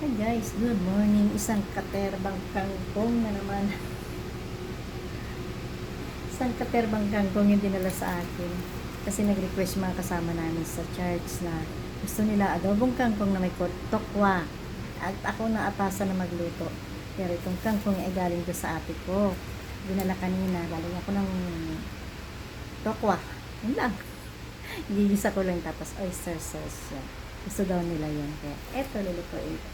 Hi guys, good morning. Isang katerbang kangkong na naman. Isang katerbang kangkong yung dinala sa akin. Kasi nag-request mga kasama namin sa church na gusto nila adobong kangkong na may tokwa. At ako na atasan na magluto. Pero itong kangkong ay galing doon sa ate ko. Dinala kanina. Galing ako ng tokwa. Yun lang. Gigisa ko lang tapos oyster sauce yan. Gusto daw nila yun. Kaya eto lulutuin ko.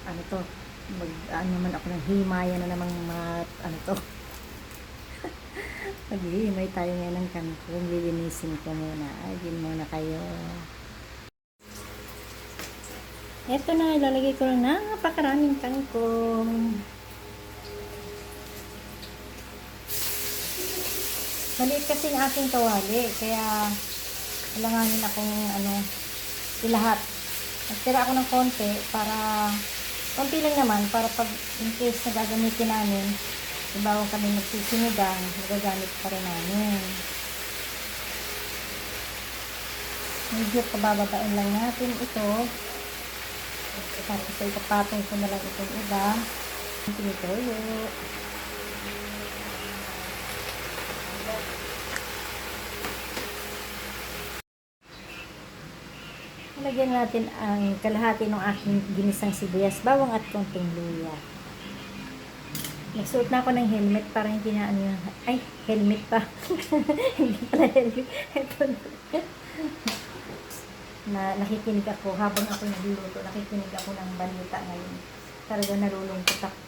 Ano to, ano naman ako ng himaya na namang ano to. Maghihimay tayo ngayon ng kangkong. Lilinisin ko muna. Agin muna kayo. Eto na, ilalagay ko lang napakaraming kangkong. Maliit kasi yung aking kawali, kaya kailanganin akong ilahat. Nagtira ako ng konti para konti lang naman para pag in case na gagamitin namin, ibawang kami magsisinigang, magagamit pa rin namin. Medyo pabababain lang natin ito. Tapos ay kapatong ko na lang itong iba. Tinitoyo. Lagyan natin ang kalahati ng aking ginisang sibuyas, bawang at konting luya. Nagsuot na ako ng helmet para hindi na ay, helmet pa. Hindi pala helmet. Ito na nakikinig ako habang ako nagluluto. Nakikinig ako ng balita ngayon. Talaga nalulungkot ako.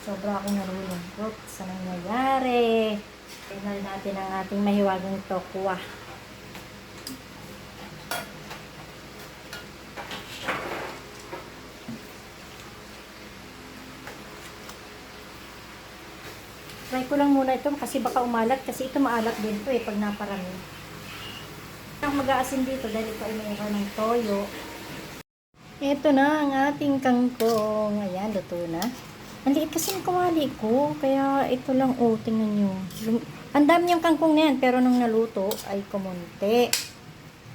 Sobra akong nalulungkot sa nangyayari. Tingnan natin ang ating mahiwagang tokwa. Try ko lang muna ito kasi baka umalat kasi ito maalat din ito pag naparami. Ang mag-aasin dito dahil ito ay mayroon ng toyo. Ito na ang ating kangkong. Ayan, luto na. Ang liit kasi ng kawali ko kaya ito lang, tingnan nyo. Ang dami yung kangkong na yan pero nung naluto ay kumunti.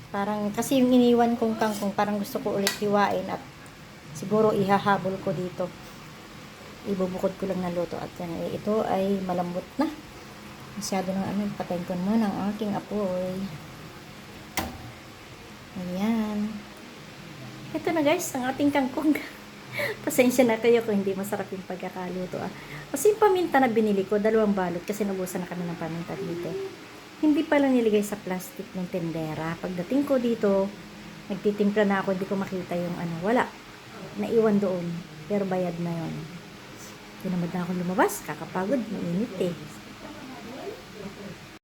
Parang kasi yung iniwan kong kangkong parang gusto ko ulit hiwain at siguro ihahabol ko dito. Ibubukod ko lang ng luto at yan, ito ay malambot na. Masyado ng patayin ko muna ang aking apoy. Ayan. Ito na guys, ang ating kangkong. Pasensya na kayo kung hindi masarap yung pagkakaluto. Kasi yung paminta na binili ko, 2 balot kasi nabusan na kami ng paminta dito. Hindi pala nilagay sa plastic ng tendera. Pagdating ko dito, nagtitimpla na ako, hindi ko makita yung wala. Naiwan doon. Pero bayad na yon. Tinamad na ako lumabas, kakapagod, mainit